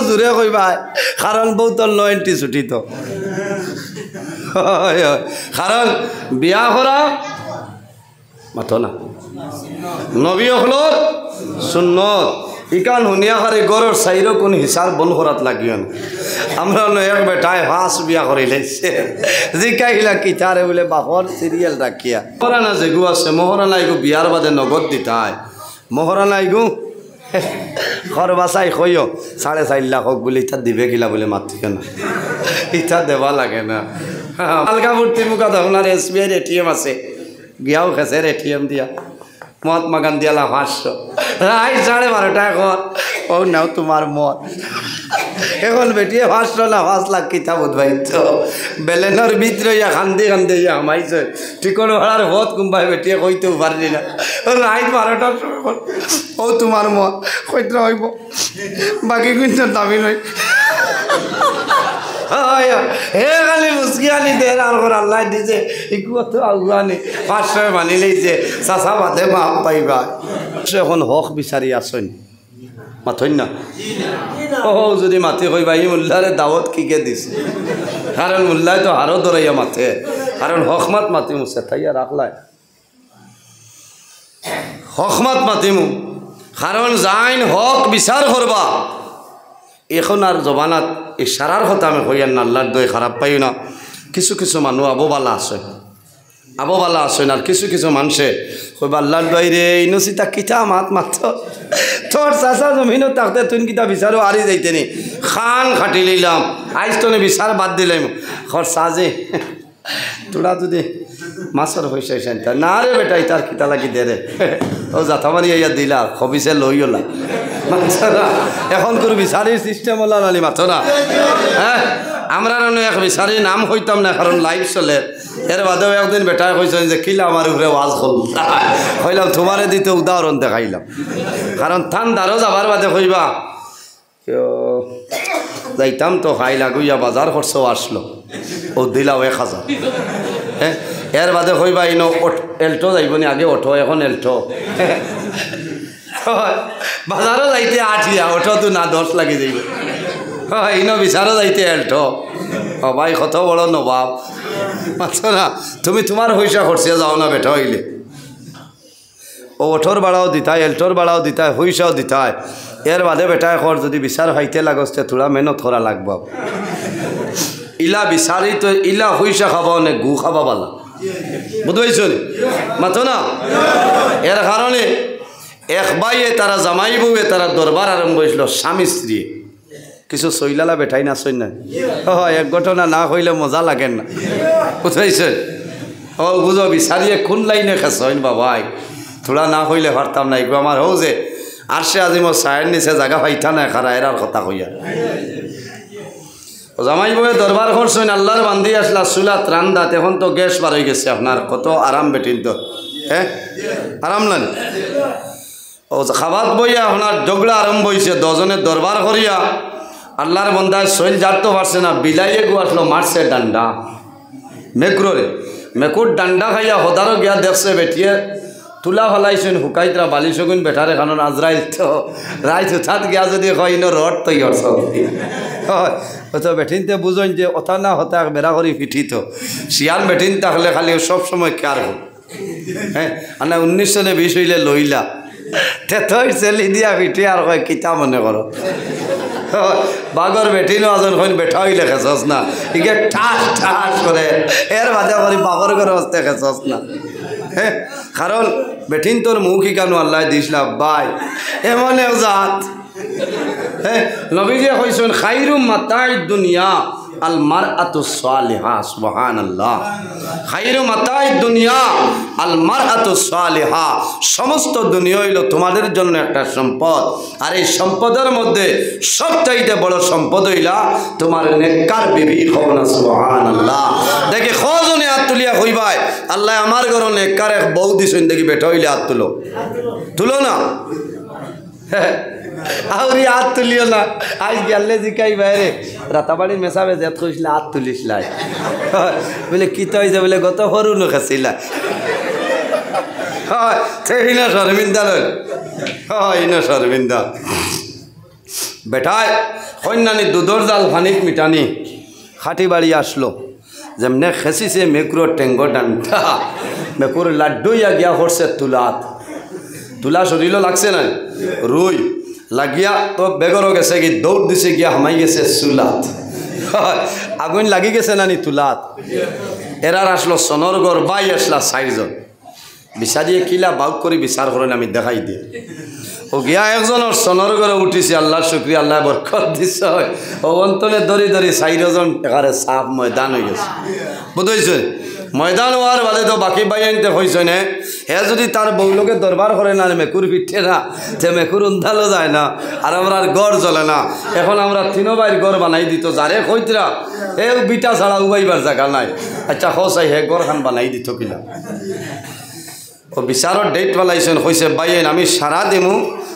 জোরে কইবা কারণ বউ তোর লো এন্ট্রি ছুটি তো কারণ বিয়া করা মাথো না নবী হলোর সুন্নত ইকান হুনিয়া করে গরর সাইরো কোন হিসাব বন করাত লাগিয়ন আমরা এক বেটায় হাঁস বিয়া করে লাইছে জিকাইলা কিতারে বলে বাপর সিরিয়াল রাখিয়া মহারানা যেগু আছে মহারানা এগু বিয়ার বাদে নগদ দিতায় মহারানা এগু ঘর বাসাই কইও 4.5 লাখ হোক বলে ইটা দিবে কিলা বলে মাতিকে না ইটা দেওয়া লাগে না হালকা ভর্তি মুখা আপনার SBI ATM আছে গিয়াও খেছে ATM দিয়া মহাত্মা গান্ধী আলা 500 রাই 12:30 টাকা ও নাও তোমার মত এখন বেটিয়ে 500 না 5 লাখ কিতা বুঝবাই তো বেলেনর ভিতরে ইয়া কান্দি কান্দি ইয়া আমাইছে ঠিকনো ভাড়ার হত কুম্বাই বেটিয়ে কইতেও পারলি না রাইত 12টার সময় ও তোমার মত কইতে হইব বাকি কিন্তু দাবি নয় হে খালি মুসকিয়ানি দে আর আল্লাহ দিছে ইকু তো আগুয়ানি 500 মানি লইছে চাচা বাদে মাপ পাইবা এখন হক বিচারি আসেন মাথইন না ও যদি মাতি কইবা ই মোল্লারে দাওয়াত কিকে দিছে কারণ মোল্লাই তো আরো দরাইয়া মাথে কারণ হকমাত মাতি মুছে তাইয়া রাখলাই হকমাত মাতিমু কারণ যাইন হক বিচার করবা এখন আর জবানাত ইশারার কথা আমি কইয়ান না আল্লাহর দয় খারাপ পাই না কিছু কিছু মানুষ আবোবালা আছে আর কিছু কিছু মানুষে কইবা আল্লাহর দয় রে ইনসিতা কিতা মাত মাত্র তোর চাচা জমিনও থাকতে তুই কিতা বিচারও আরি যাইতেনি খান খাটি লইলাম আইস তো বিচার বাদ দিলাম খর সাজে তোরা যদি মাছর হয়েছে সেটা না রে বেটাই তার কিতা লাগি দে রে ও যাথামারি ইয়া দিলা খবিসে লইলা এখন তোর বিচারির সিস্টেম হল নালি মাথো না হ্যাঁ আমরা এক বিচারি নাম হইতাম না কারণ লাইভ চলে এর বাদেও একদিন বেটায় কইছেন যে কিলা আমার উপরে ওয়াজ হল হইলাম তোমারে দিতে উদাহরণ দেখাইলাম কারণ থান দারো যাবার বাদে কইবা যাইতাম তো খাই লাগুইয়া বাজার খরচ আসলো ও দিলাও 1000 হ্যাঁ এর বাদে কইবা ইনো এল্টো যাইবনি আগে ওঠো এখন এল্টো বাজারও যাইতে 8 ওঠো তো না 10 লাগি যাইব ইনো বিচারও যাইতে এল্টো ও ভাই কত বড় নবাব আচ্ছা না তুমি তোমার পয়সা খরচে যাও না বেটা হইলে ও ওঠোর বাড়াও দিতায় এল্টোর বাড়াও দিতায় পয়সাও দিতায় এর বাদে বেটায় খর যদি বিচার হইতে লাগছে থোড়া মেহনত করা লাগব ইলা বিচারি তো ইলা পয়সা খাবা অনেক গু খাবা বালা বুঝবাইছ মাথো না এর কারণে এক ভাইয়ে তারা জামাই বউয়ে তারা দরবার আরম্ভ হয়েছিল স্বামী স্ত্রী কিছু সইলালা বেঠাই না সই না এক ঘটনা না হইলে মজা লাগেন না বুঝাইছে ও বুঝো বিচারিয়ে কোন লাইনে খেসইন বাবাই থোড়া না হইলে পারতাম না এগুলো আমার হও যে আর সে আজি মোর চায়ের নিচে জায়গা পাইতা না খারা এরার কথা কইয়া জামাই বউয়ে দরবার করছেন আল্লাহর বান্ধি আসলা চুলাত রান্দাত এখন তো গ্যাস বার হয়ে গেছে আপনার কত আরাম বেটিন তো হ্যাঁ আরাম নেন ও খাবার বইয়া আপনার ঝগড়া আরম্ভ হয়েছে 10 জনের দরবার করিয়া আল্লাহর বন্দায় শৈল জারতে পারছে না বিলাইয়ে গু আসলো মারছে ডান্ডা মেকুরে মেকুর ডান্ডা খাইয়া হদারও গিয়া দেখছে বেটিয়ে তুলা ফেলাইছেন হুকাইতরা বালি শগুন বেটারে কারণ আজরাইল তো রাইত উঠাত গিয়া যদি হয় ইনো রড তৈয়ার সব হয় তো বেঠিনতে বুঝেন যে ওথা না হতা বেড়া করি পিঠিত শিয়াল বেঠিন থাকলে খালি সব সময় কেয়ার হোক হ্যাঁ আর 1920 হইলে লইলা তেতই চেলি দিয়া পিঠি আর কয় কিতা মনে করো বাগর বেঠিনো আজন হইন বেঠা হইলে খেছস না ইকে ঠাস ঠাস করে এর বাদে করি বাগর করে হস্তে খেছস না হ্যাঁ কারণ বেঠিন তোর মুখ কেন আল্লাহ দিসলা বাই এমন জাত হ্যাঁ নবীজি কইছেন খাইরুম মাতাই দুনিয়া আল মারআতুস সালিহা সুবহানাল্লাহ খাইরু মাতাই দুনিয়া আল মারআতুস সালিহা সমস্ত দুনিয়া হইল তোমাদের জন্য একটা সম্পদ আর এই সম্পদের মধ্যে সবচাইতে বড় সম্পদ হইলা তোমার নেককার বিবি হওয়া সুবহানাল্লাহ দেখে খজনে হাত তুলিয়া কইবাই আল্লাহ আমার ঘর নেককার এক বউ দিছেন দেখি বেটা হইলে হাত তুলো না আউরি হাত তুলিও না আজ গেলে জিকাই বাইরে রাতাবাড়ির মেশাবে জেত কইসলে হাত তুলিস লাই বলে কি তো হয়েছে বলে গত সরু লোক আছিলা হয় সেই না শর্মিন্দা লই হয় না শর্মিন্দা বেটায় কন্যানি দুধর জাল ফানিত মিটানি খাটি বাড়ি আসলো যেমনে খেসিছে মেকুর টেঙ্গো ডান্ডা মেকুর লাড্ডুইয়া গিয়া হরছে তুলা শরীরও লাগছে না রুই লাগিয়া তো বেগরও গেছে কি দৌড় দিছে গিয়া হামাই গেছে চুলাত আগুন লাগি গেছে নানি তুলাত এরার আসলো সোনরগড় বাই আসলা 4 জন বিচারিয়ে কিলা বাউক করে বিচার করেন আমি দেখাই দিয়ে ও গিয়া একজনের সোনরগড়ে উঠিছে আল্লাহর শুক্রিয়া আল্লাহ বরকত দিছে ও অন্তনে দরি 4 জন এখানে সাপ ময়দান হয়ে গেছে বুঝেছে ময়দান হওয়ার বাদে তো বাকি বাই আনতে হয়েছে না হে যদি তার বউলোকে দরবার করে না মেকুর পিঠে না যে মেকুর উন্ধালো যায় না আর আমরা গড় জ্বলে না এখন আমরা 3 বাইর গড় বানাই দিত যারে কইতরা হে বিটা ছাড়া উবাইবার জায়গা নাই আচ্ছা হসাই হে গড় খান বানাই দিত কিনা ও বিচারর ডেট পালাইছেন কইছে বাইন আমি সারা দিমু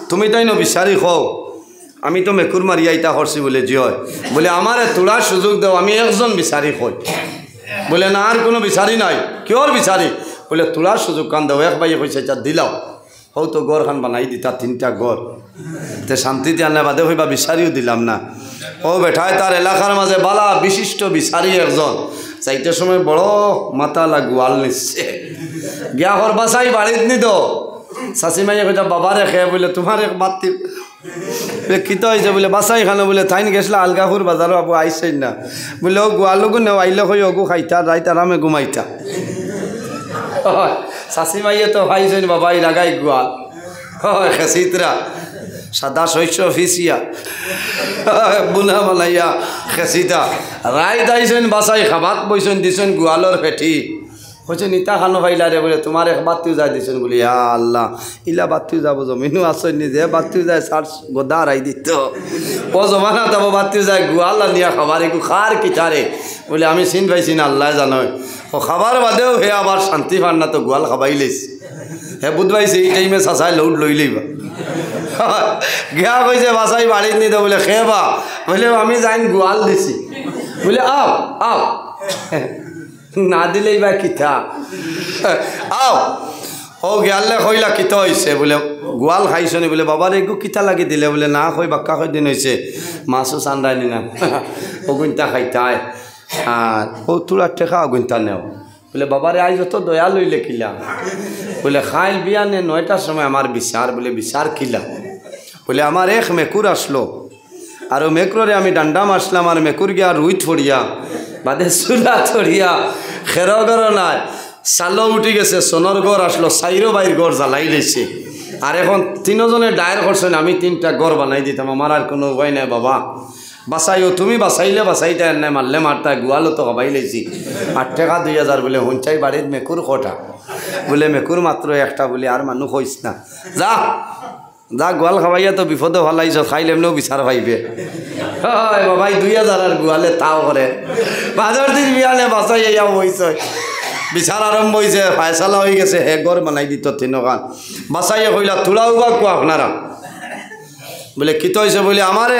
তুমি তাই ন বিচারি খাও আমি তো মেকুর মারিয়া ইটা করছি বলে জিয় বলে আমারে তোলার সুযোগ দাও আমি একজন বিচারি কই বলে না আর কোনো বিচারি নাই কিওর বিচারি বলে তোলার সুযোগ কান দাও এক বাইয়ে কইছে আচ্ছা দিলাও হও তো গড় খান বানাই দিতা 3টা গড় তে শান্তিতে আনলে বাদে হইবা বিচারিও দিলাম না ও বেঠায় তার এলাকার মাঝে বালা বিশিষ্ট বিচারি একজন চাইতে সময় বড় মাথা গোয়াল নিচ্ছে গিয়া হর বাসাই বাড়িত নি তো শাশিমাইয়া কইতা বাবারে খেয়ে বলে তোমার এক বাতি কিত হয়েছে বলে বাসাই খানো বলে থাইন গেছিলা আলগাপুর বাজারও আপু আইসেন না বলে ও গোয়ালগু নেও আইলে হই অগু খাইতা রাইত আরামে ঘুমাইতা শাশিমাইয়া তো ভাইছেন বাবাই লাগাই গোয়াল হয় খেসিতরা সাদা শস্য ফিসিয়া বুনা বানাইয়া খেসিতা রাইত আইসেন বাসাই খাবাত বইছেন দিছেন গোয়ালর পেটি হচ্ছে নিতা খানো ভাইলা রে বলে তোমার এক বাতিও যাই দিছেন বলি আল্লাহ ইলা বাতিও যাব জমিনও আসেন নিজে বাতিও যায় সার গোদা রাই দিত ও জমানা যাব বাতিও যায় গোয়াল্লা নিয়া খাবার একটু খার কিটারে বলে আমি চিন পাইছি না আল্লাহ জানোই ও খাবার বাদেও হে আবার শান্তি পান না তো গোয়াল খাবাই লেছি হে বুধ পাইছে এই টাইমে চাচাই লৌট লই লইবা গিয়া কইছে বাসাই বাড়িত নিতে বলে খেবা বলে আমি যাইন গোয়াল দিছি বলে আও আও না দিলেই বা কিতা আও ও গিয়ালে কইলা কিতা হয়েছে বলে গোয়াল খাইছনি বলে বাবার একটু কিতা লাগি দিলে বলে না কই বাক্কা কই দিন হয়েছে মাছও চান্দাই নি না অগুনটা খাইতায় আর ও তোরা টেকা অগুনটা নেও বলে বাবারে আজ যত দয়া লইলে কিলা বলে খাইল বিয়ানে 9টার সময় আমার বিচার বলে বিচার কিলা বলে আমার এক মেকুর আসলো আর ও মেকুরে আমি ডান্ডা মারছিলাম আর মেকুর গিয়া রুই ছড়িয়া বাদে চুলা ছড়িয়া খেরগর নাই চালো উঠি গেছে সোনর গড় আসলো 4 বাইর গড় জ্বালাই দিয়েছে আর এখন 3 জনে ডায়ের করছেন আমি 3টা গড় বানাই দিতাম আমার আর কোনো উপায় নাই বাবা বাসাইও তুমি বাসাইলে বাসাইতে নাই মারলে মারতা গোয়ালও তো হবাই লেছি 8 টাকা 2000 বলে হঞ্চাই বাড়ির মেকুর কটা বলে মেকুর মাত্র একটা বলে আর মানুষ হইস না যা যা গোয়াল খাবাইয়া তো বিপদে ভালাইছ খাইলে এমনিও বিচার পাইবে হয় বাবাই 2000 আর গোয়ালে তাও করে বাজার দিন বিয়ালে বাসাই ইয়া হইছ বিচার আরম্ভ হয়েছে ফায়সালা হয়ে গেছে হে গড় বানাই দিত 3 খান বাসাইয়া কইলা তোলাও বা কো আপনারা বলে কিত হয়েছে বলে আমারে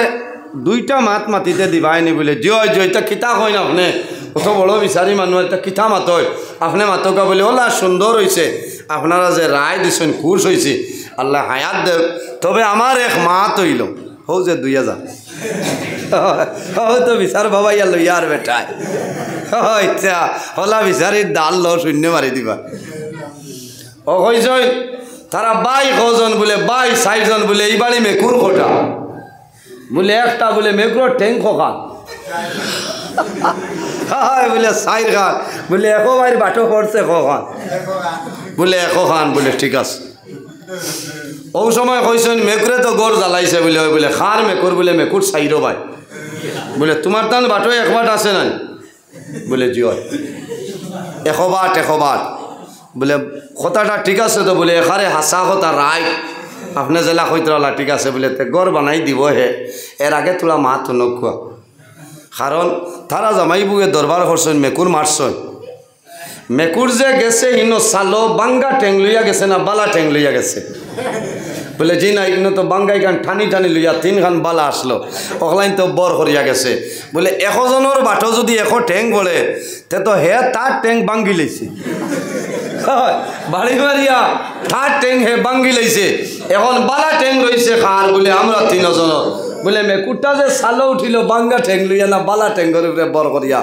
2টা মাত মাতিতে দিবাইনি বলে জয় জয়টা কিতা কই না আপনি কত বড় বিচারি মানুষ এটা কিতা মাতই আপনি মাতকা বলে ওলা সুন্দর হয়েছে আপনারা যে রায় দিছেন খুশ হয়েছে আল্লাহ হায়াত দেব তবে আমার এক মাত হইল হও যে 2000 তো বিচার বাবাইয়া লইয়ার বেটায় আচ্ছা হলা বিচারির ডাল ল শূন্য মারি দিবা ও কইছ তারা 22 জন বলে 4 জন বলে এই বাড়ি মেকুর কোটা বলে একটা বলে মেকুর ঠেং খোকা বলে 4 খান বলে 1 বাইর বাটো পড়ছে খান বলে 1 খান বলে ঠিক আছে ও সময় কইছেন মেকুরে তো গড় জ্বালাইছে বলে বলে খার মেকুর বলে মেকুর 4 ভাই বলে তোমার তান বাটো 1 বাট আছে না বলে জি হয় 1 বাট বলে কথাটা ঠিক আছে তো বলে এখানে হাসা কথা রায় আপনি জেলা কইতলা ঠিক আছে বলে গড় বানাই দিব হে এর আগে তোলা মা তো নকুয়া কারণ তারা জামাই বুয়ে দরবার করছেন মেকুর মারছেন মেকুর যে গেছে ইনো সালো বাঙ্গা ঠেং লইয়া গেছে না বালা ঠেং লইয়া গেছে বলে জি না ইনো তো বাঙ্গাই খান ঠানি ঠানি লইয়া 3 খান বালা আসলো অকলাইন তো বর করিয়া গেছে বলে 100 জনের বাটো যদি 100 ঠেং বলে তে তো হে তার ঠেং বাঙ্গি লইছে বাড়ি মারিয়া তার ঠেং হে বাঙ্গি লইছে এখন বালা ঠেং রইছে খার বলে আমরা 3 জন বলে মেকুরটা যে সালো উঠিল বাঙ্গা ঠেং লইয়া না বালা ঠেঙ্গর উপরে বর করিয়া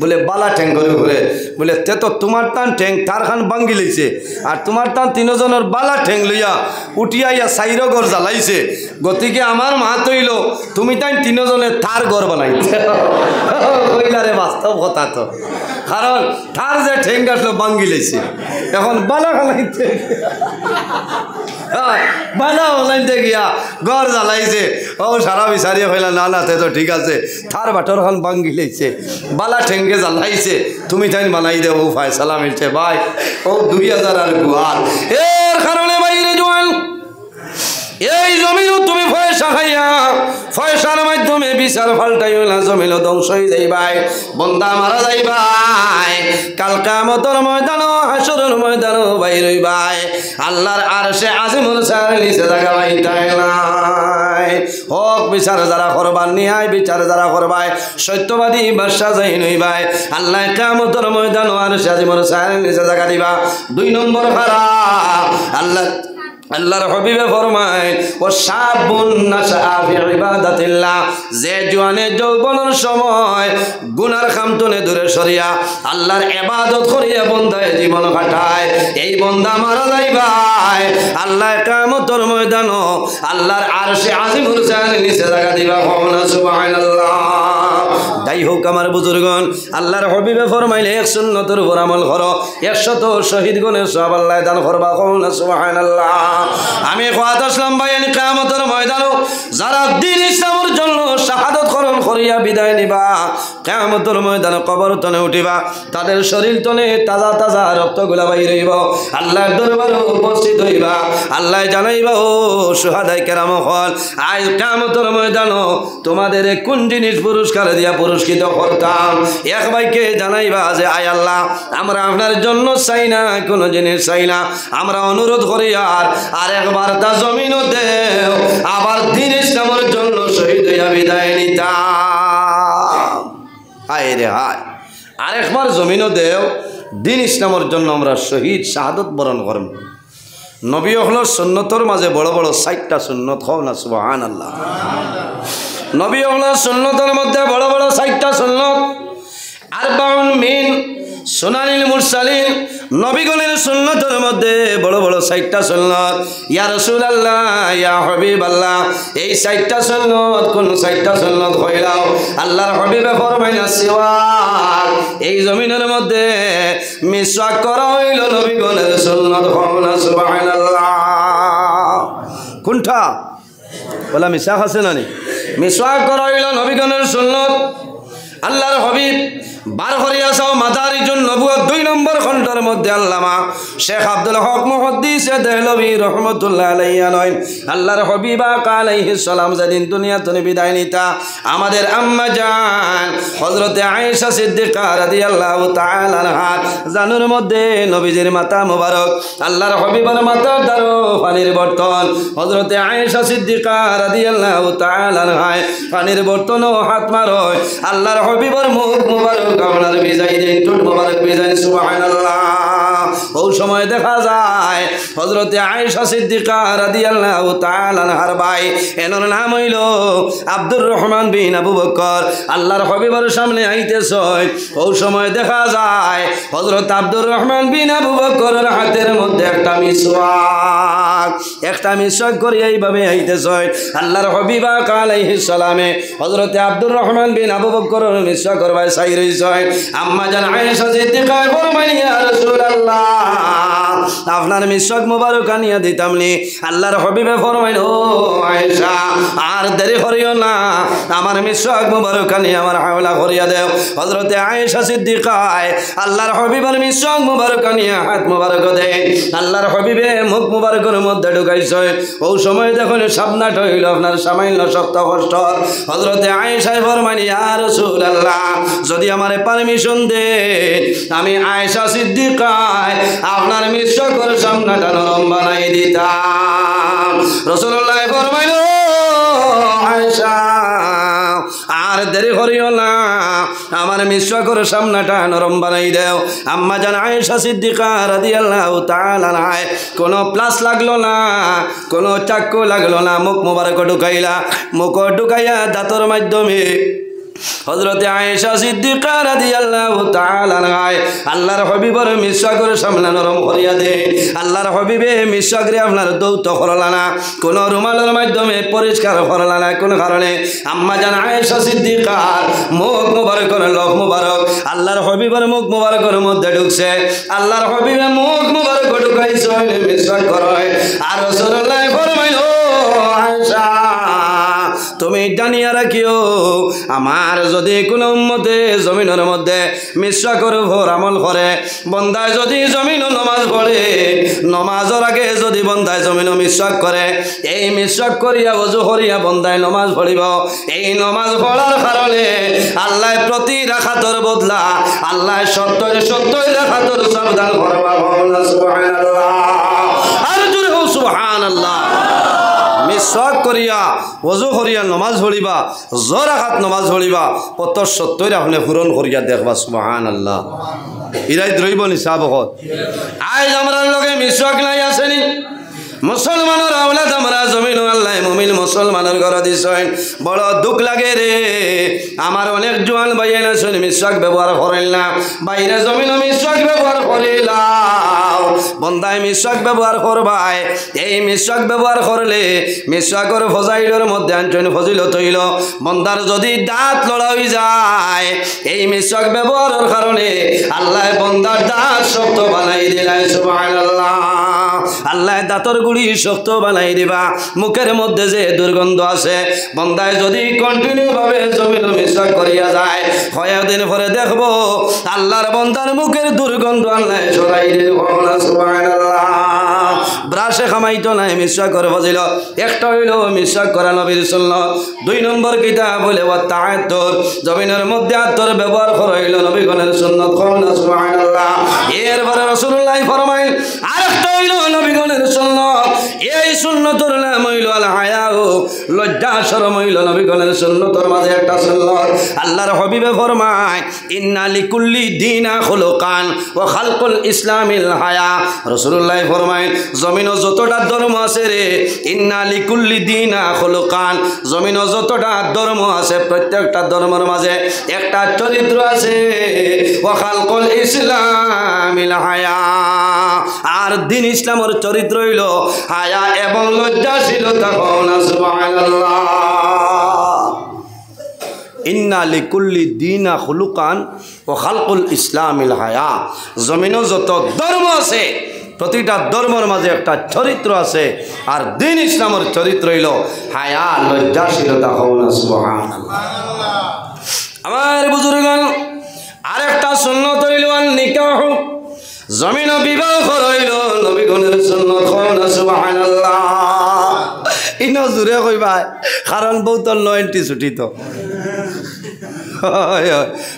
বলে বালা ঠেঙ্গর উপরে বলে তে তো তোমার টান ঠেং তার খান বাঙ্গি লইছে আর তোমার টান তিনজনের বালা ঠেং লইয়া উঠিয়া ইয়া সাইর ঘর জ্বালাইছে গতিকে আমার মা তৈল তুমি তাই তিনজনে তার ঘর বানাইছে কইলারে বাস্তব কথা তো কারণ তার যে ঠেং আসলো বাঙ্গি লইছে এখন বালা খালাইছে বালা হলাইতে গিয়া ঘর জ্বালাইছে ও সারা বিচারিয়া হইলা না না তে তো ঠিক আছে তার বাটর খান বাঙ্গি লইছে বালা ঠেঙ্গে জ্বালাইছে তুমি তাই বানাই দেবো ফায়সালা মিলছে ভাই ও 2000 আর গুয়ার এর কারণে বাইরে জোয়ান এই জমিনও তুমি পয়সা খাইয়া পয়সার মাধ্যমে বিচার ফাল্টাইও না জমিনও ধ্বংস হয়ে যাইবাই বন্দা মারা যাইবাই কাল কিয়ামতের ময়দানও হাসরের ময়দানও বাইর হইবাই আল্লাহর আরশে আজিমুল সার নিচে জায়গা পাইতাই নাই হক বিচার যারা করবার নিয়ায় বিচার যারা করবাই সত্যবাদী বাদশা যাই নইবাই আল্লাহ কিয়ামতের ময়দানও আরশে আজিমুল সার নিচে জায়গা দিবা 2 নম্বর খারাপ আল্লাহর হাবিবে ফরমায় ও শাবুন নাশা ফি ইবাদাতিল্লাহ যে জওয়ানে যৌবনের সময় গুনার খামতনে দূরে সরিয়া আল্লাহর ইবাদত করিয়া বন্দায় জীবন কাটায় এই বন্দা মারা যাইবাই আল্লাহ কিয়ামতের ময়দানও আল্লাহর আরশে আজিমুল শান নিচে জায়গা দিবা সুবহানাল্লাহ যাই হোক আমার বুজুর্গণ আল্লাহর হাবিবে ফরমাইলে 1 সুন্নতের উপর আমল করো 100 শহীদ গুণের সওয়াব আল্লাহ দান করবা সুবহানাল্লাহ আমি কথা আসলাম ভাই কিয়ামতের ময়দানও যারা দ্বীন ইসলামের জন্য শাহাদাত করণ করিয়া বিদায় নিবা কিয়ামতের ময়দানে কবর তনে উঠিবা তাদের শরীর তনে তাজা তাজা রক্তগুলা বাইর হইব আল্লাহর দরবারে উপস্থিত হইবা আল্লাহ জানাইবা ও শুহাদায়ে কেরাম হল আজ কিয়ামতের ময়দানও তোমাদের কোন জিনিস পুরস্কার দিয়া পুরস্কৃত করতাম এক ভাইকে জানাইবা যে আয় আল্লাহ আমরা আপনার জন্য চাই না কোনো জিনিস চাই না আমরা অনুরোধ করি আর একবার তা জমিনও দেও আবার দ্বীন ইসলামের জন্য শহীদ হইয়া বিদায় নিতাম হায় রে হায় আরেকবার জমিনও দেও দ্বীন ইসলামের জন্য আমরা শহীদ শাহাদত বরণ করব নবী হলো সুন্নতর মাঝে বড় বড় 60টা সুন্নত হও না সুবহানাল্লাহ নবী হলো সুন্নতের মধ্যে বড় বড় 60টা সুন্নত আরবাউন মিন সুনানিল মুরসালিন নবীগণের সুন্নতের মধ্যে বড় বড় 60টা সুন্নত ইয়া রাসূলুল্লাহ ইয়া হাবিবাল্লাহ এই 60টা সুন্নত কোন 60টা সুন্নত কইলাও আল্লাহর হাবিবে ফরমাইলেন সিওয়াক এই জমিনের মধ্যে মিসওয়াক করা হইল নবীগণের সুন্নত হওয়া সুবহানাল্লাহ কোনটা বলা মিসওয়াক আছে না নি মিসওয়াক করা হইল নবীগণের সুন্নত আল্লাহর হাবিব বার করিয়া চাও মাদারিজুন নবুয়ত 2 নম্বর খণ্ডের মধ্যে আল্লামা শেখ আব্দুল হক মুহাদ্দিস দেহলভী রহমাতুল্লাহ আলাইহি নয় আল্লাহর হাবিব আলাইহিস সালাম যেদিন দুনিয়া থেকে বিদায় নিতা আমাদের আম্মা জান হযরত আয়েশা সিদ্দিকা রাদিয়াল্লাহু তাআলা আনহা জানুর মধ্যে নবীজির মাথা মোবারক আল্লাহর হাবিবের মাথার দ্বারা পানির বর্তন হযরত আয়েশা সিদ্দিকা রাদিয়াল্লাহু তাআলা আনহা পানির বর্তন ও হাত মারয় আল্লাহর হাবিবের মুখ মোবারক আপনার বিজয় দিন টুট মোবারক বিজয় সুবহানাল্লাহ ওই সময় দেখা যায় হযরত আয়েশা সিদ্দিকা রাদিয়াল্লাহু তাআলা আনহার ভাই এনার নাম হইল আব্দুর রহমান বিন আবু বকর আল্লাহর হাবিবের সামনে আইতেছে ওই সময় দেখা যায় হযরত আব্দুর রহমান বিন আবু বকরের হাতের মধ্যে একটা মিসওয়াক করে এইভাবে আইতেছে আল্লাহর হাবিব আলাইহিস সালামে হযরত আব্দুর রহমান বিন আবু বকরের মিসওয়াক করবাই চাই রইছে আম্মা জান আয়েশা সিদ্দিকা ফরমাইলেন ইয়া রাসূলুল্লাহ আপনার মিসওয়াক মোবারক আনিয়া দিতামনি আল্লাহর হাবিবে ফরমাইল ও আয়েশা আর দেরি করিও না আমার মিসওয়াক মোবারক আনিয়া আমার হাওলা করিয়া দেও হযরত আয়েশা সিদ্দিকা আল্লাহর হাবিবের মিসওয়াক মোবারক আনিয়া হাত মোবারক দেন আল্লাহর হাবিবে মুখ মোবারকের মধ্যে ঢুকাইছে ওই সময় যখন সাবনাট হইল আপনার সামান্য শক্ত কষ্ট হযরত আয়েশা ফরমাইল ইয়া রাসূলুল্লাহ যদি আমারে পারমিশন দেন আমি আয়েশা সিদ্দিকা আপনার মিসওয়াকের সামনাটা নরম বানাই দিতাম রাসূলুল্লাহ ফরমাইল আয়েশা আর দেরি করিও না, আমার মিসওয়াকের সামনাটা নরম বানাই দেও। আম্মা জান আয়েশা সিদ্দিকা রাদিয়াল্লাহু তাআলা আনহা কোনো প্লাস লাগলো না, কোনো চাক্কু লাগলো না, মুখ মোবারক ঢুকাইলা, মুখ ঢুকাইয়া দাঁতর মাধ্যমে হযরতে আয়েশা সিদ্দিকা রাদিয়াল্লাহু তাআলা আনহা আল্লাহর হাবিবের মিসওয়াকের সামনে নরম করিয়া দে। আল্লাহর হাবিবে মিসওয়াকরে আপনার দৌত করলা না, কোন রুমালের মাধ্যমে পরিষ্কার করলা না, কোন কারণে আম্মা জান আয়েশা সিদ্দিকার মুখ মুবারকের লোক মুবারক আল্লাহর হাবিবের মুখ মুবারকের মধ্যে ঢুকছে। আল্লাহর হাবিবে মুখ মুবারক ঢুকাইছে মিসওয়াক করে, আর রাসূলুল্লাহ ফরমাইলো আয়েশা তুমি জানিয়া রাখিও, আমার যদি কোনো উম্মতে জমিনের মধ্যে মিসওয়াকের উপর আমল করে, বন্দায় যদি জমিন নমাজ পড়ে, নমাজের আগে যদি বন্দায় জমিন মিসওয়াক করে, এই মিসওয়াক করিয়া ওযু করিয়া বন্দায় নমাজ পড়িব, এই নমাজ পড়ার কারণে আল্লাহ প্রতি রাখাতর বদলা আল্লাহ 70 রাখাতর সাবধান করবা। সুবহানাল্লাহ, আর জোরে হো সুবহানাল্লাহ। মিসওয়াক করিয়া ওযু করিয়া নমাজ পড়িবা, জোর হাত নমাজ পড়িবা, 70 আপনি পূরণ করিয়া দেখবা। সুবহানাল্লাহ, ইরাই রইব নিসাব হত। আজ আমরা লগে মিসওয়াক নাই আসেনি, মুসলমানের আওলাদ আমরা জমিন আল্লাহ মুমিন মুসলমানের ঘর দিছেন, বড় দুঃখ লাগে রে। আমার অনেক জোয়ান ভাইয়ের আছেন মিসওয়াক ব্যবহার করেন না, বাইরে জমিন মিসওয়াক ব্যবহার করিলাম, বন্দায় মিসওয়াক ব্যবহার করবাই। এই মিসওয়াক ব্যবহার করলে মিসওয়াকের ফজাইলের মধ্যে আনছেন ফজিলত হইল, বন্দার যদি দাঁত লড়া হয়ে যায়, এই মিসওয়াক ব্যবহারের কারণে আল্লাহ বন্দার দাঁত শক্ত বানাই দিলেন। সুবহানাল্লাহ, আল্লাহ দাঁতর গুড়ি শক্ত বানাই দিবা। মুখের মধ্যে যে দুর্গন্ধ আছে, বন্দায় যদি কন্টিনিউ ভাবে জমিন মিসওয়াক করিয়া যায়, কয়েকদিন পরে দেখবো আল্লাহর বন্দার মুখের দুর্গন্ধ আল্লাহ সরাই দিল। সুবহানাল্লাহ, ব্রাশে খামাইতো নাই মিসওয়াক করে ফজিল। একটা হইল মিসওয়াক করা নবীর সুন্নাত, 2 নম্বর কিতাব বলে ওয়া তাআত্তুর, জমিনের মধ্যে আতর ব্যবহার করা হইল নবীগণের সুন্নাত। সুবহানাল্লাহ, এরপরে রাসূলুল্লাহ ফরমাইল আরেকটা হইল নবীগণের সুন্নাত, এই সুন্নতের নাম হইল আল হায়া, লজ্জা শরম হইল নবীগণের সুন্নতের মাঝে একটা সুন্নাত। আল্লাহর হাবিবে ফরমায় ইন্না লিকুল্লি দীনা খুলুকান ওয়া খালকুল ইসলামিল হায়া। রাসূলুল্লাহ ফরমায় জমিনে যতটা ধর্ম আছে রে, ইন্না লিকুল্লি দীনা খুলুকান, জমিনে যতটা ধর্ম আছে প্রত্যেকটা ধর্মের মাঝে একটা চরিত্র আছে, ওয়া খালকুল ইসলামিল হায়া, আর দিন ইসলামের চরিত্র হইল হায়া এবং লজ্জাশীলতা। সুবহানাল্লাহ, ইন্না লিকুল্লি দীনা খুলুকান ওয়া খালকুল ইসলামিল হায়া, জমিনে যত ধর্ম আছে প্রতিটা ধর্মের মাঝে একটা চরিত্র আছে, আর দিন ইসলামের চরিত্র হইল হায়া লজ্জাশীলতা। সুবহানাল্লাহ, আমার বুজুর্গগণ আরেকটা সুন্নাত হইল নিকাহ, জমিন বিবাহ হইল নবীগণের সুন্নাত। সুবহানাল্লাহ, ইনো জুড়ে কইবা, কারণ বহুতর লয়েন্টি ছুটি তো,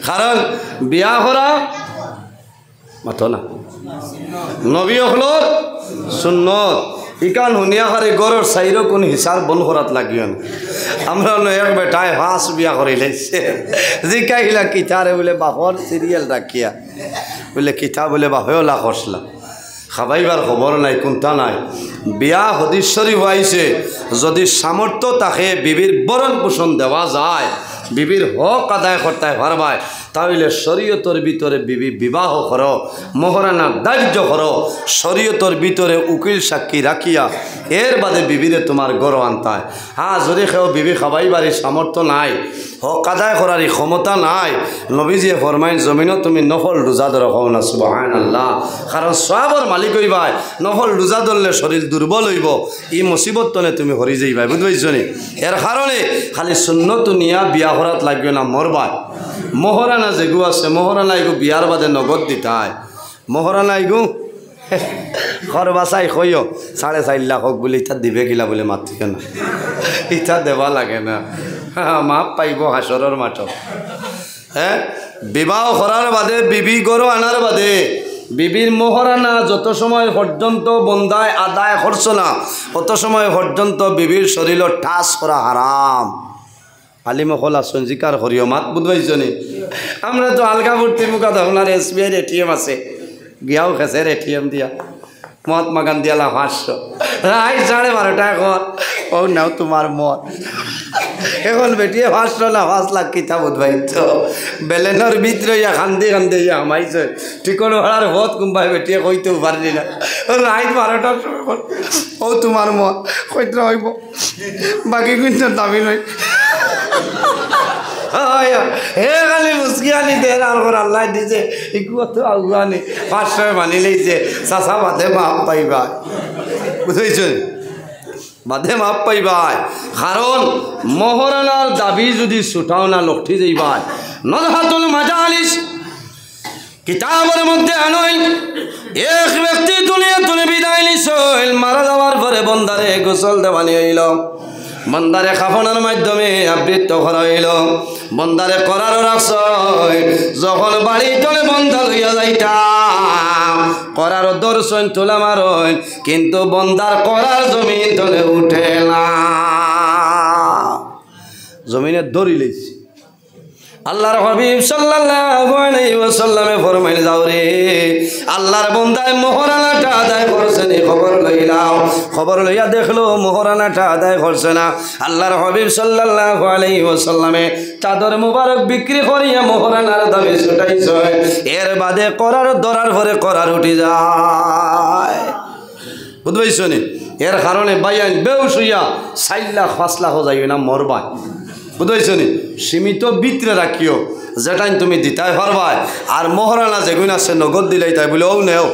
কারণ বিয়া করা মাথো না নবী হলোর সুন্নত। ইকান শুনিয়া হারে গড়ের চাইরও কোন হিসাব বন করাত লাগিও না। আমরা এক বেটায় 5 বিয়া করে লাইছে, জিকাইলা কিতারে বলে বাপর সিরিয়াল রাখিয়া বলে কিতা বলে বাপেও লাখ হসলা, খাবাইবার খবর নাই, কোনটা নাই। বিয়া হদিশ্বরী হইছে, যদি সামর্থ্য তাকে বিবির বরণ পোষণ দেওয়া যায়, বিবির হক আদায় করতে পারবায়, তাহলে শরীয়তের ভিতরে বিবি বিবাহ করো, মোহরানা দাহ্য করো, শরীয়তের ভিতরে উকিল সাক্ষী রাখিয়া এর বাদে বিবিরে তোমার গড় আনতায়। হ্যাঁ, যদি কেউ বিবি খাবাইবারই সামর্থ্য নাই, হক আদায় করারই ক্ষমতা নাই, নবীজিয়ে ফরমাইন জমিনও তুমি নফল রোজা ধরো। না সুবহানাল্লাহ, কারণ সওয়াবের মালিক হইবাই, নফল রোজা ধরলে শরীর দুর্বল হইব, এই মুসিবত তনে তুমি হরি যাইবাই, বুঝবাইছ নি? এর কারণে খালি সুন্নত নিয়া বিয়া করাত লাগবে না, মরবাই। মোহরানা যেগু আছে, মোহরানা এগু বিয়ার বাদে নগদ দিতায়, মোহরানা এগু ঘর বাসাই কইও 4.5 লাখ হোক বলে ইটা দিবে কিলা বলে মাতি কেন, ইটা দেবা লাগে না, মাপ পাইব হাসরের মাঠ। হ্যাঁ, বিবাহ করার বাদে বিবি গরু আনার বাদে বিবির মোহরানা যত সময় পর্যন্ত বন্দায় আদায় করছ না, অত সময় পর্যন্ত বিবির শরীর টাচ করা হারাম। আলিমকল আসুন জিকার করিও মাত বুঝবাইছনি আমরা তো আলগা ভর্তি মুখা আপনার SBI ATM আছে গিয়াও খেসের ATM দিয়া মহাত্মা গান্ধী আলা 500 রাত 12:30 এখন ও নাও তোমার মত এখন বেটিয়ে 500 না 5 লাখ কিতা বুঝবাইতো বেলেনর ভিতরে ইয়া কান্দি কান্দি ইয়া আমাইছে ঠিকন ভাড়ার ভোট কুম্বাই বেটিয়ে কইতেও পারলি না রাত 12টার সময় ও তোমার মত কইতে হইব বাকি কিন্তু দাবি নয় হে খালি মুসকিয়ানি দেন আর আল্লাহ দিছে একটু তো আগুয়ানি 500 মানি লইছে চাচা বাদে মাপ পাইবা বুঝাইছেন বাদে মাপ পাইবাই কারণ মহরানার দাবি যদি ছুটাও না লক্ষি যাইবাই নজহাতুল মাজালিস কিতাবের মধ্যে আনই এক ব্যক্তি দুনিয়া তুলে বিদায় নিছিল মারা যাওয়ার পরে বন্দারে গোসল দেওয়ানি হইল বন্দারে কাফনের মাধ্যমে আবৃত করা হইল বন্দারে করার রাখছয় যখন বাড়ি চলে বন্দা লইয়া যাইতাম করার দর্শন তোলা মারই কিন্তু বন্দার করার জমিন তলে উঠে না জমিনে দড়ি লইছি আল্লাহর হাবিব সাল্লাল্লাহু আলাইহি ওয়াসাল্লামে ফরমাইল যাও রে আল্লাহর বান্দায় মোহরানাটা আদায় করছে নি খবর লইলাও খবর লইয়া দেখলো মোহরানাটা আদায় করছে না আল্লাহর হাবিব সাল্লাল্লাহু আলাইহি ওয়াসাল্লামে চাদর মুবারক বিক্রি করিয়া মোহরানার দামে ছুটাইছে এর বাদে করার দরার ভরে করার উঠি যায় বুঝবাইছনি এর কারণে বাইয়ান বেউস হইয়া 4 লাখ 5 লাখ যাইও না মরবা বুঝাইছনি সীমিত ভিতরে রাখিও যেটাই তুমি দিতাই পারবাই আর মহারানা যেগুন আছে নগদ দিলাই তাই বলে ও নেও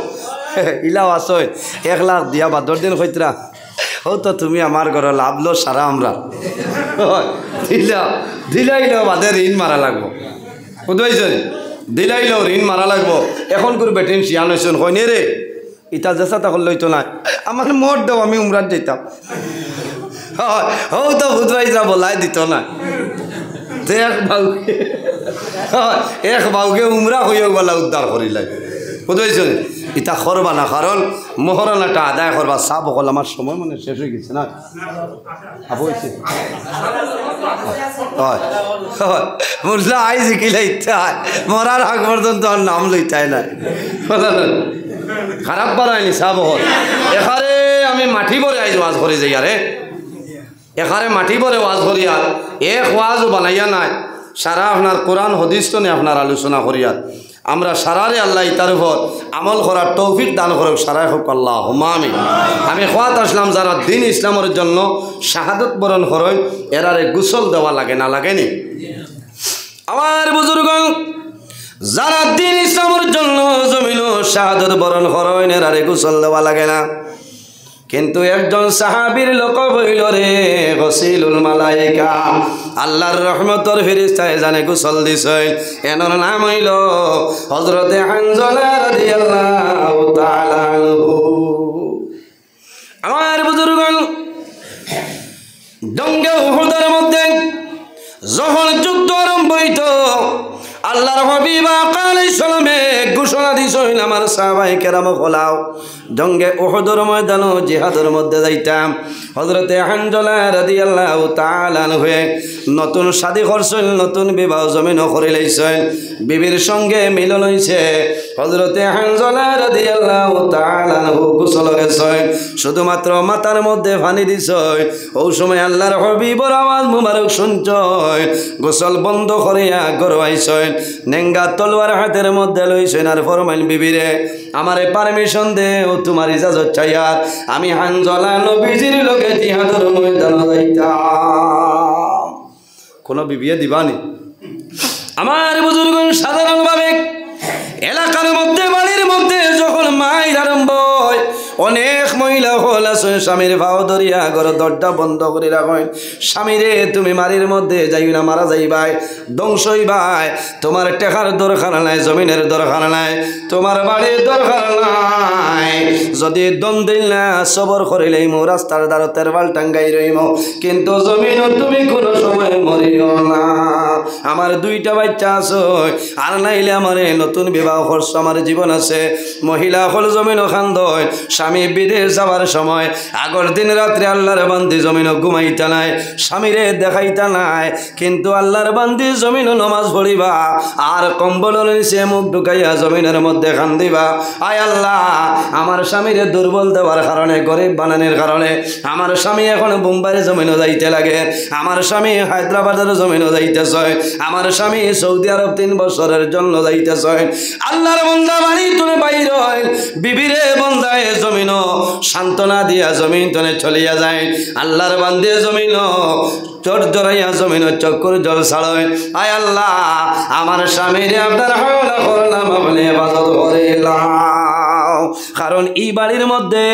ইলাও আসই 1 লাখ দিয়া 12 দিন কইতরা ও তো তুমি আমার ঘরে লাভলো সারা আমরা দিলাইলেও বাদে ঋণ মারা লাগবো বুঝাইছনি দিলাইলেও ঋণ মারা লাগবো এখন করে বেটিন শিয়ান হয়েছেন কইনে রে ইটা জেসা তখন লইতো না আমার মোট দাও আমি উমরাত যেতাম ও তো বুধবাইরা বলাই দিত না এক বাউকে উমরা হইয়া বলা উদ্ধার করিলাই বুঝবাইছ ইটা করবা না কারণ মোহরানাটা আদায় করবা চাপ অকল আমার সময় মানে শেষ হয়ে গেছে না হয়েছে হয় হয় মুরলা আই জিকিলে ইচ্ছা মরার আগ পর্যন্ত আর নাম লইতাই না খারাপ বানায়নি চাপ অকল এখানে আমি মাটি ভরে আইজ ওয়াজ করে যাই আরে এখানে মাটি ভরে ওয়াজ করিয়া এক ওয়াজও বানাইয়া নাই সারা আপনার কোরআন হদিস তো নিয়ে আপনার আলোচনা করিয়া আমরা সারারে আল্লাহ তার উপর আমল করার তৌফিক দান করুক সারাই হোক আল্লাহ হুমামি আমি খোয়াত আসলাম যারা দিন ইসলামের জন্য শাহাদত বরণ করেন এরারে গোসল দেওয়া লাগে না লাগেনি আমার বুজুর্গ যারা দিন ইসলামের জন্য জমিন শাহাদত বরণ করেন এরারে গোসল দেওয়া লাগে না কিন্তু একজন সাহাবীর লোক হইল রে গসিলুল মালাইকা আল্লাহর রহমতের ফেরেশতায় জানে গোসল দিছে এনর নাম হইল হযরতে হানজালা রাদিয়াল্লাহু তাআলা আনহু আমার বুজুর্গ জঙ্গে উহুদের মধ্যে যখন যুদ্ধ আরম্ভ হইত আল্লাহর হাবিব আলাইহিস সালামে ঘোষণা দিছেন আমার সাহাবায়ে কেরাম হলাও জঙ্গে উহুদের ময়দানে জিহাদের মধ্যে যাইতাম হযরতে হানজালা রাদিয়াল্লাহু তাআলা আনহু নতুন শাদী করছেন নতুন বিবাহ জমিন করে লইছেন বিবির সঙ্গে মিলন হইছে হযরতে হানজালা রাদিয়াল্লাহু তাআলা আনহু গোসল করেছেন শুধুমাত্র মাথার মধ্যে পানি দিছেন ওই সময় আল্লাহর হাবিবের আওয়াজ মুবারক শুনছেন গোসল বন্ধ করিয়া ঘরে আইছেন নেঙ্গা তলোয়ার হাতের মধ্যে লইছেন আর ফরমাইল বিবিরে আমারে পারমিশন দে ও তোমার ইজাজত চাইয়া আমি হানজালা নবীজির লগে জিহাদের ময়দানে যাইতাম কোন বিবিয়ে দিবানি আমার বুজুর্গ সাধারণভাবে এলাকার মধ্যে বাড়ির মধ্যে যখন মাইর আরম্ভ হয় অনেক মহিলা হল আছে স্বামীর ভাও ধরিয়া ঘর দরজা বন্ধ করে রাখেন স্বামীরে তুমি মারির মধ্যে যাই না মারা যাইবাই ধ্বংস হইবাই তোমার টেকার দরকার নাই জমিনের দরকার নাই তোমার বাড়ির দরকার নাই যদি দম দিল না সবর করিলেই মো রাস্তার দ্বারা তেরবাল টাঙ্গাই রইম কিন্তু জমিন তুমি কোনো সময় মরিও না আমার 2টা বাচ্চা আছে আর নাইলে আমারে নতুন বিবাহ করছ আমার জীবন আছে মহিলা হল জমিন খান্দয় স্বামী বিদেশ যাওয়ার সময় আগর দিন রাত্রে আল্লাহর বান্দি জমিনও ঘুমাইতা নাই, স্বামীরে দেখাইতা নাই, কিন্তু আল্লাহর বান্দি জমিনও নমাজ পড়িবা আর কম্বলের নিচে মুখ ঢুকাইয়া জমিনের মধ্যে খান দিবা। আয় আল্লাহ, আমার স্বামীরে দুর্বল দেওয়ার কারণে, গরিব বানানোর কারণে আমার স্বামী এখন বোম্বাইয়ের জমিনও যাইতে লাগে, আমার স্বামী হায়দ্রাবাদের জমিনও যাইতেছে, আমার স্বামী সৌদি আরব 3 বছরের জন্য যাইতেছে। আল্লাহর বান্দা বাড়ি তুলে বাইর হয়, বিবিরে বন্দায় জমিনও সান্ত্বনা দিয়া জমিন তনে চলিয়া যায়। আল্লাহর বান্দে জমিনও চোট জড়াইয়া জমিনও চক্কর জল ছাড়য়। আয় আল্লাহ, আমার স্বামীরে আপনার হাওলা করলাম, আপনি ইবাদত করিলাম। কারণ এই বাড়ির মধ্যে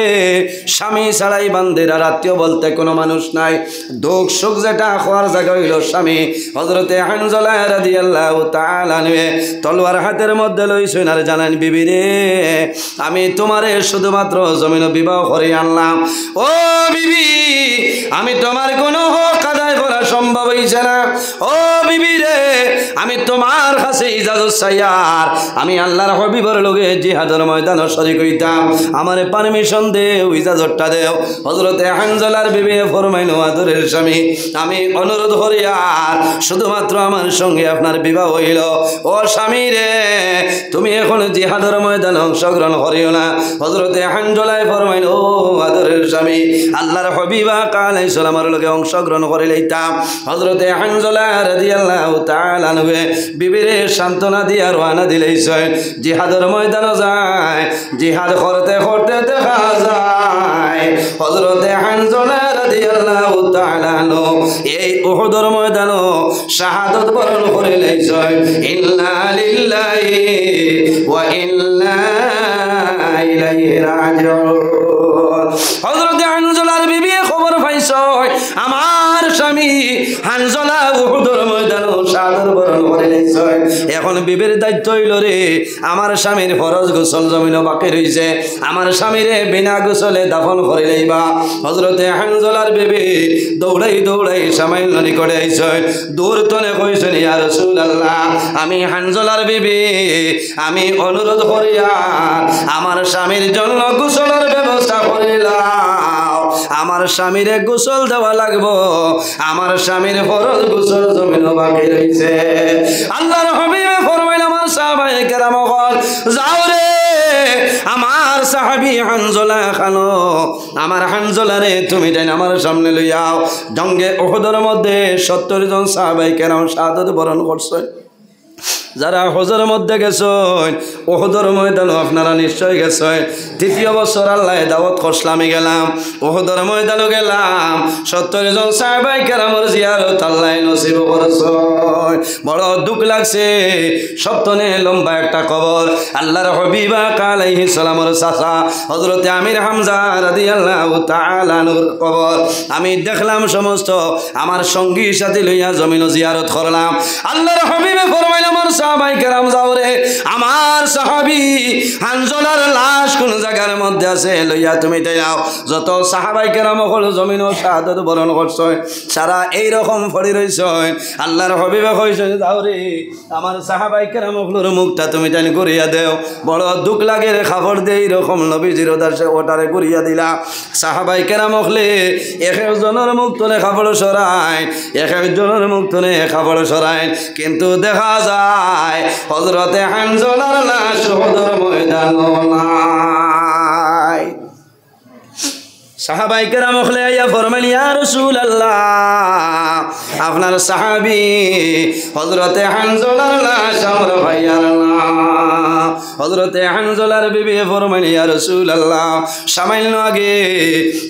স্বামী ছাড়াই বান্দিরা আত্মীয় বলতে কোনো মানুষ নাই। দুঃখ সুখ যেটা খাওয়ার জায়গা হইল স্বামী। হযরতে হানজালা রাদিয়াল্লাহু তাআলা আনহু তলোয়ার হাতের মধ্যে লইছেন আর জানেন, বিবি রে, আমি তোমারে শুধুমাত্র জমিন বিবাহ করে আনলাম। ও বিবি, আমি তোমার কোনো হক আদায় করা সম্ভব হইছে না। ও বিবি রে, আমি তোমার কাছে ইজাজত চাই, আর আমি আল্লাহর হাবিবের লগে জিহাদের ময়দানে শরীক হইতাম, আমারে পারমিশন দেও, ইজাজতটা দেও। হযরতে হানজালার বিবি ফরমাইল, আদরের স্বামী, আমি অনুরোধ করি আর শুধুমাত্র আমার সঙ্গে আপনার বিবাহ হইল। ও স্বামী রে, তুমি এখন জিহাদের ময়দানে অংশগ্রহণ করিও না। হযরতে হানজালায় ফরমাইল, ও আদরের স্বামী, আল্লাহর হাবিব আলাইহিস সালামের লগে অংশগ্রহণ করে লইতাম। হযরতে হানজালা রাদিয়াল্লাহু তাআলা আনহু বিবিরে সান্ত্বনা দিয়া রওনা দিলেইছে, জিহাদের ময়দানে যায়। জিহাদ করতে করতে দেখা যায় হযরতে হানজালা রাদিয়াল্লাহু তাআলা আনহু এই উহুদের ময়দানে শাহাদাত বরণ করে লইছে। ইন্না লিল্লাহি ওয়া ইন্না ইলাইহি রাজিউন। হযরতে হানজালার বিবি খবর পাইছে, আমার স্বামী হানজালা উহুদের ময়দানে শাহাদাত বরণ করে লইছে। এখন বিবির দায়িত্ব হইল, রে আমার স্বামীর ফরজ গোসল জমিন বাকি রইছে, আমার স্বামীরে বিনা গোসলে দাফন করে লইবা। হযরতে হানজালার বিবি দৌড়াই দৌড়াই সামাইল নিকটে আইছে, দূর তনে কইছেন, ইয়া রাসূলুল্লাহ, আমি হানজালার বিবি, আমি অনুরোধ করিয়া আমার স্বামীর জন্য গোসলের ব্যবস্থা করিলাম। আমার স্বামীরে গোসল দেওয়া লাগবো, আমার স্বামীর ফরজ গোসল জমিন বাকি রইছে। আল্লাহর হাবিবে ফরমাইলেন, আমার সাহাবায়ে কেরাম হল, যাও রে, আমার সাহাবী হানজালা খানো, আমার হানজালা রে তুমি যাই আমার সামনে লইয়াও। জঙ্গে উহুদের মধ্যে 70 জন সাহাবায়ে কেরাম শাহাদাত বরণ করছে। যারা হজের মধ্যে গেছেন, উহুদের ময়দানে আপনারা নিশ্চয় গেছেন। 3য় বছর আল্লাহ দাওয়াত করলামই গেলাম, উহুদের ময়দানে গেলাম, 70 জন সাহাবায়ে কেরামের জিয়ারত আল্লাহ নসিব করেছেন। বড় দুঃখ লাগছে, সপ্তনে লম্বা একটা কবর, আল্লাহর হাবিব আলাইহিস সালামের চাচা হযরতে আমির হামজা রাদিয়াল্লাহু তাআলা আনহুর কবর। আমি দেখলাম, সমস্ত আমার সঙ্গী সাথী লইয়া জমিন জিয়ারত করলাম। আল্লাহর হাবিবে ফরমাইলেন, আমার সাহাবায়ে কেরাম যাও রে, আমার সাহাবী হানজালার লাশ কোন জায়গার মধ্যে আছে লইয়া তুমি যাও। যত সাহাবায়ে কেরাম হল জমিন ও শাহাদাত বরণ করছে, সারা এই রকম পড়ে রইছে। আল্লাহর হাবিবে কইছে, যাও রে, আমার সাহাবায়ে কেরাম হলর মুখটা তুমি জানি করিয়া দেও। বড় দুঃখ লাগে রে, খবর দে এই রকম নবীজির উদ্দেশ্যে ওটারে করিয়া দিলা। সাহাবায়ে কেরাম হলে এক একজনের মুখ তোলে খবর সরায়, এক একজনের মুখ তোলে খবর সরায়, কিন্তু দেখা যায় হযরতে হানজালার লাশ উহুদের ময়দানে নাই। সাহাবায়ে কেরাম হলে আইয়া ফরমাইল, ইয়া রাসূলুল্লাহ, আপনার সাহাবী হযরতে হানজালার লাশ আমরা ভাইয়ার না। হযরতে হানজালার বিবি ফরমাইল, ইয়া রাসূলুল্লাহ, সামান্য আগে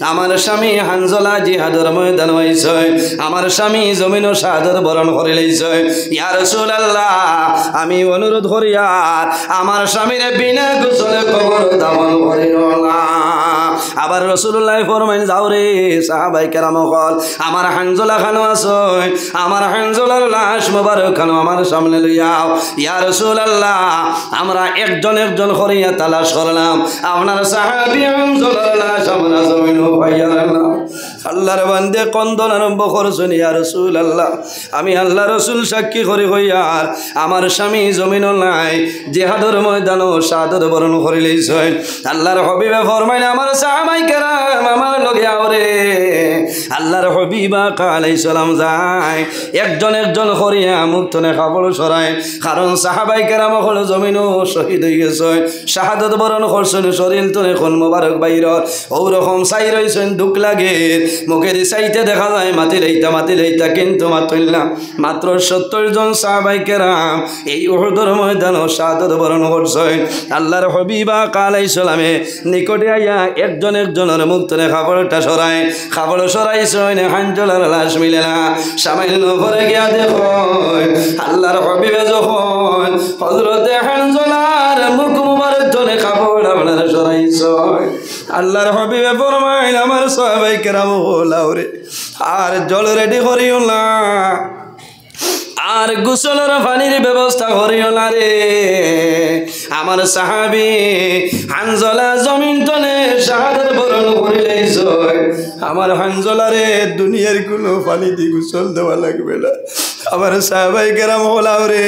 আমার স্বামী হানজালা জিহাদের ময়দানে আইছে, আমার স্বামী জমিন ও শাহাদাত বরণ করে লইছে। ইয়া রাসূলুল্লাহ, আমি অনুরোধ করি আর আমার স্বামীর বিনা গোসলে কবর দাফন করিও না। আবার রাসূলুল্লাহ ফরমাইল, যাও রে, সাহাবায়ে কেরাম হল, আমার হানজালা খানো আছে, আমার হানজালার লাশ মোবারক খানো আমার সামনে লইয়াও। ইয়া রাসূলুল্লাহ, আমরা একজন একজন করিয়া তালাশ করলাম, আপনার সাহাবী হানজালার লাশ আমরা জমিন পাইয়া না। আল্লাহর বান্দে কন্দন আরম্ভ করছেন, ইয়া রাসূলুল্লাহ, আমি আল্লাহ রাসূল সাক্ষী করি হইয়ার আমার স্বামী জমিন নাই, জিহাদের ময়দানও শাহাদাত বরণ করে লইছেন। আল্লাহর হাবিবে ফরমাইলেন, আমার সাহাবাই কেরাম আমার লগে আওরে। আল্লাহর হাবিবা আলাইহিস সালাম যায় একজন একজন করিয়া মুক্তনে কাপড় সরায়, কারণ সাহাবাই কেরাম হল জমিনও শহীদ হয়ে গেছে, শাহাদাত বরণ করছেন, শরীর তো এখন মোবারক বাইর ওরকম চাই রয়েছেন, দুঃখ লাগে মুখের চাইতে দেখা যায় মাতি লইতা কিন্তু মাতইলাম মাত্র 70 জন সাহাবাই কেরাম এই উহুদের ময়দানও শাহাদাত বরণ করছেন। আল্লাহর হাবিবা আলাইহিস সালামে নিকটে আইয়া একজন একজনের মুক্তনে কাপড়টা সরায়, কাপড় সরাইছেন, হানজলার লাশ মিলে না। সামান্য পরে গিয়া দেখো আল্লাহর হাবিবে যখন হযরতে হানজলার মুখ মুবারক ধরে কাপড় আপনার সরাইছেন, আল্লাহর হাবিবে ফরমাইলেন, আমার সাহাবায়ে কেরাম লাউরে আর জল রেডি করিও না, আর গোসলের পানির ব্যবস্থা করিও না রে। আমার সাহাবী হানজলা জমিন তলে শাহাদাত বরণ করে লইছে, আমার হানজলারে দুনিয়ার কোনো পানি দিয়ে গোসল দেওয়া লাগবে না। আমার সাহাবায়ে কেরাম হলাও রে,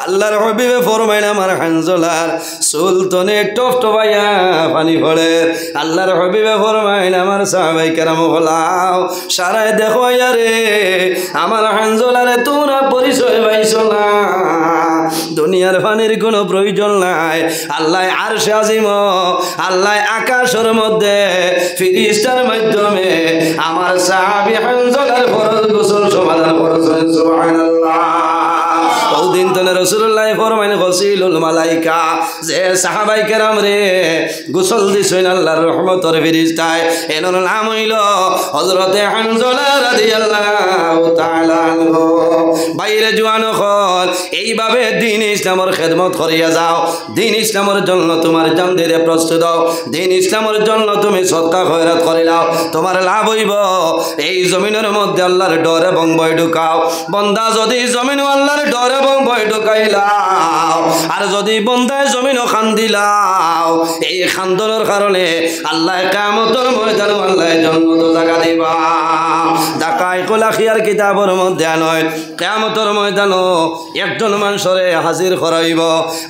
আল্লাহর হাবিবে ফরমাইলেন, আমার হানজলার সুলতানে টপটপাইয়া পানি পড়ে। আল্লাহর হাবিবে ফরমাইলেন, আমার সাহাবায়ে কেরাম হলাও সারায় দেখো রে, আমার হানজলারে তোমরা পরিচয় পাইছো না, দুনিয়ার পানির কোনো প্রয়োজন নাই। আল্লাহ আরশে আজিম, আল্লাহ আকাশের মধ্যে ফেরেশতার মাধ্যমে আমার সাহাবী হানজলার ফরজ গোসল সমাধান করেছেন। সুবহানাল্লাহ। ওদিন তো রাসূলুল্লাহ ফরমাইলেন, গসিলুল মালাইকা, যে সাহাবায়ে কেরাম রে গোসল দিছেন আল্লাহর রহমতের ফেরেশতায়, এনার নাম হইল হযরতে হানজলা রাদিয়াল্লাহু তাআলা আনহু। বাইরে জওয়ান হল এইভাবে দ্বীন ইসলামের খেদমত করিয়া যাও, দ্বীন ইসলামের জন্য তোমার জান দিতে প্রস্তুত হও, দ্বীন ইসলামের জন্য তুমি সদকা খয়রাত করে নাও, তোমার লাভ হইব। এই জমিনের মধ্যে আল্লাহর ডর এবং ভয় ঢুকাও। বন্দা যদি জমিন আল্লাহর ডর এবং ভয় ঢুকাইলাও, আর যদি বন্দায় জমিন খান্দিলাও, এই খান্দনের কারণে আল্লাহ কিয়ামতের ময়দানে আল্লাহ জান্নাত জায়গা দিবা। ঢাকায় কোলাখিয়ার কিতাবের মধ্যে নয়, কিয়ামতের ময়দানও একজন মানুষরে হাজির করাইব,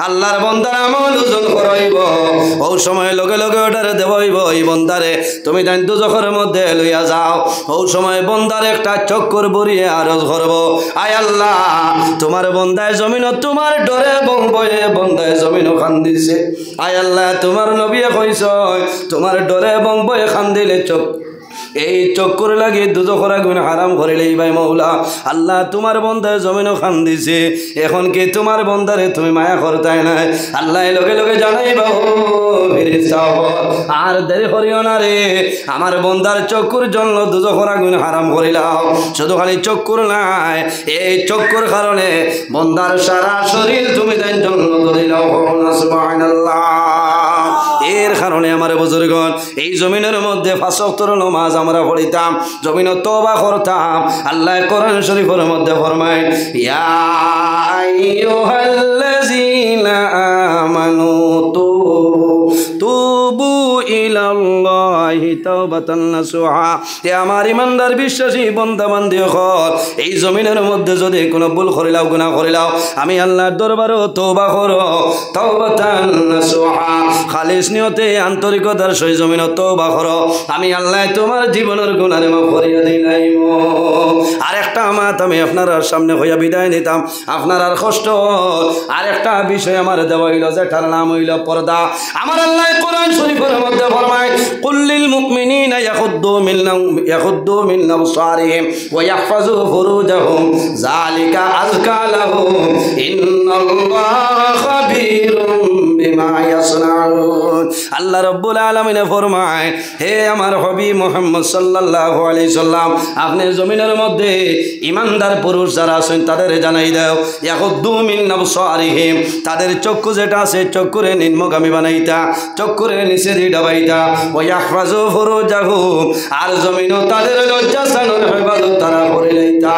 আল্লাহর বন্দার আমল ওজন করাইব। ওই সময় লগে লগে অর্ডার দেবইব, এই বন্দারে তুমি তাই দুজখের মধ্যে লইয়া যাও। ওই সময় বন্দার একটা চক্কর বরিয়ে আরজ করব, আয় আল্লাহ তোমার বন্দায় জমিন তোমার ডরে এবং ভয়ে বন্দায় জমিন খান্দিছে, আয় আল্লাহ তোমার নবী কইছ তোমার ডরে এবং ভয়ে খান্দিলে চোখ এই চক্কর লাগে দুজখরা গুণ হারাম করিলেই ভাই মৌলা। আল্লাহ তোমার বন্দায় জমিনও খান দিছে, এখন কি তোমার বন্দারে তুমি মায়া করতাই নাই? আল্লাহ লগে লগে জানাইবা, আর দেরি করিও না রে, আমার বন্দার চক্কুর জন্য দুজখরা গুণ হারাম করিলাম। শুধু খালি চক্কুর নাই, এই চক্কুর কারণে বন্দার সারা শরীর তুমি তাই জন্য দিলাও। সুবহানাল্লাহ। এর কারণে আমার বুজুর্গণ এই জমিনের মধ্যে 5 ওয়াক্তের নামাজ আমরা পড়িতাম, জমিনে তওবা করতাম। আল্লাহ কোরআন শরীফের মধ্যে ফরমায়, ইয়া আইয়ুহাল্লাযীনা আমানু তুবু ইলাল্লাহি তাওবাতান নাসুহা। হে আমার ইমানদার বিশ্বাসী বান্দা বান্দি হল, এই জমিনের মধ্যে যদি কোনো ভুল করিলাও গুনাহ করিলাও, আমি আল্লাহর দরবারে তওবা করো, তাওবাতান নাসুহা, খালিস নিয়তে আন্তরিকতার সহিত জমিনে তওবা করো, আমি আল্লাহ তোমার জীবনের গুনাহ মাফ করিয়া দিলাম। আর একটা মাত আমি আপনার সামনে হইয়া বিদায় নিতাম, আপনার আর কষ্ট। আর একটা বিষয় আমার দেওয়া হইল, যেটার নাম হইল পর্দা। আমার আল্লাহ কোরআন শরীফের মধ্যে ফরমায়, কুল্লিল মুমিনিনা ইয়াগুদ্দু মিন আবসারিহিম ওয়া ইয়াহফাযু ফুরুজাহুম যালিকা আযকা লাহুম ইন্নাল্লাহা খাবীরুম বিমা ইয়াসনাউন। আল্লাহ রাব্বুল আলামিন ফরমায়, হে আমার হাবিব মুহাম্মদ সাল্লাল্লাহু আলাইহি সাল্লাম, আপনি জমিনের মধ্যে ইমানদার পুরুষ যারা আছেন তাদের জানাই দাও, ইয়াগুদ্দু মিন আবসারিহিম, তাদের চক্ষু যেটা আছে চক্ষুরে নিম্নগামী বানাইতা, চক্ষুরে নিচে দিয়ে ডাবাইতা, ওয়া ইয়াহফাযু ফুরুজাহুম, আর জমিনও তাদের লজ্জাস্থানের হেফাজত তারা করে লইতা।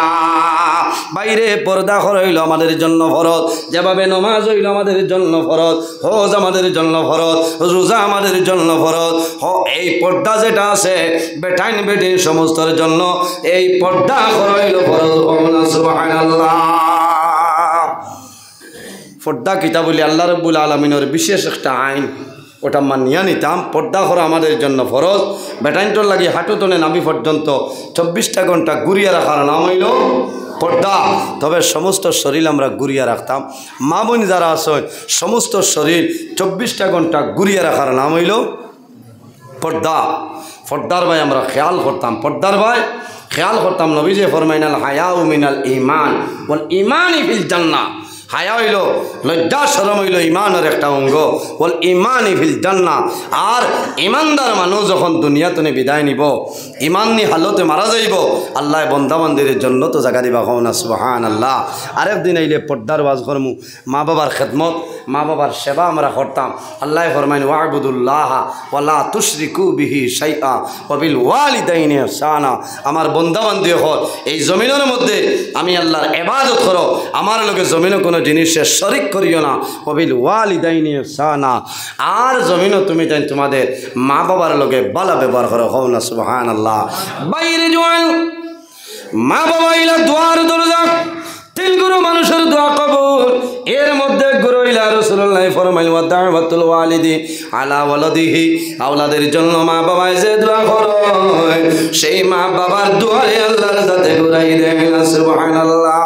বাইরে পর্দা হইল আমাদের জন্য ফরজ, যেভাবে নমাজ হইল আমাদের জন্য ফরজ, হজ আমাদের জন্য ফরজ, রোজা আমাদের জন্য ফরজ। এই পর্দা যেটা আছে বেটাইন বেটি সমস্তর জন্য এই পর্দা হইল ফরজ। সুবহানাল্লাহ। পর্দা কিতা বলি আল্লাহ রাব্বুল আলামিনের বিশেষ একটা আইন, ওটা মানিয়া নিতাম। পর্দা করা আমাদের জন্য ফরজ। বেটাইনটোর লাগি হাঁটু তনে নাভি পর্যন্ত 24টা ঘন্টা ঘুরিয়ে রাখার নাম হইল পর্দা। তবে সমস্ত শরীর আমরা ঘুরিয়ে রাখতাম। মা বোন যারা আছেন সমস্ত শরীর 24টা ঘন্টা ঘুরিয়ে রাখার নাম হইল পর্দা। পর্দার ভাই আমরা খেয়াল করতাম, পর্দার ভাই খেয়াল করতাম। নবী যে ফরমাইনাল হায়াউ মিনাল ঈমান ওয়াল ঈমানি ফিল জান্নাহ। হায়া হইল লজ্জা শরম হইল ইমানের একটা অঙ্গ। বল ইমানি ফিল জান্নাহ। আর ইমানদার মানুষ যখন দুনিয়াতে বিদায় নিব, ইমাননি হালতে মারা যাইব, আল্লাহ বন্দাবান্দির জন্য তো জায়গা দিবা। হন সুবহানাল্লাহ। আরেকদিন আইলে পর্দার ওয়াজ করমু, মা বাবার খেদমত, মা বাবার সেবা আমরা করতাম। আল্লাহ ফরমাইন ওয়াবুদুল্লাহ ওয়ালা তুশরিকু বিহি শাইআ ওয়া বিল ওয়ালিদাইনি ইহসানা। আমার বন্দাবান্দি হল এই জমিনের মধ্যে আমি আল্লাহর ইবাদত করো, আমার লগে জমিনে কোনো জিনিসের শরিক করিও না। ওবিল ওয়ালিদাইনি ইহসানা। আর জমিনও তুমি তাই তোমাদের মা বাবার লগে ভালো ব্যবহার করো। হও না সুবহানাল্লাহ। বাইরে জোয়ান মা বাবা ইলা দুয়ার দরজা, তিন গুরু মানুষের দোয়া কবুল। এর মধ্যে গুরু ইলা রাসূলুল্লাহ ফরমাইল ওয়া দাওয়াতুল ওয়ালিদি আলা ওয়ালাদিহি। আওলাদের জন্য মা বাবায় যে দোয়া করে সেই মা বাবার দোয়ারে আল্লাহর কাছে ঘুরাই দেয় না। সুবহানাল্লাহ।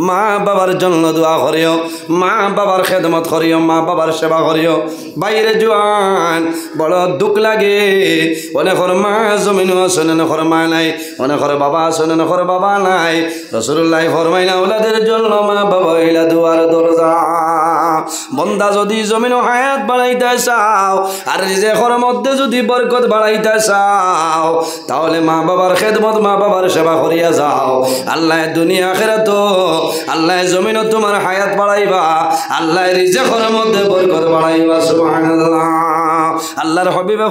মা বাবার জন্য দোয়া করিও, মা বাবার খেদমত করিও, মা বাবার সেবা করিও। বাইরে জোয়ান বড় দুঃখ লাগে, অনেকর মা জমিনও আছে, অনেকর মা নাই, অনেকর বাবা আছে, অনেকর বাবা নাই। রাসূলুল্লাহ ফরমাইনা ওলাদের জন্য মা বাবা হইলা দুয়ার দরজা। বন্দা যদি জমিনও হায়াত বাড়াইতে চাও আর রিজেকের মধ্যে যদি বরকত বাড়াইতে চাও, তাহলে মা বাবার খেদমত, মা বাবার সেবা করিয়া যাও। আল্লাহ দুনিয়া আখিরাত, আল্লাহ জমিনও তোমার হায়াত বাড়াইবা, আল্লাহ রিজেকের মধ্যে বরকত বাড়াইবা। সুবহানাল্লাহ। আল্লাহর হাবিব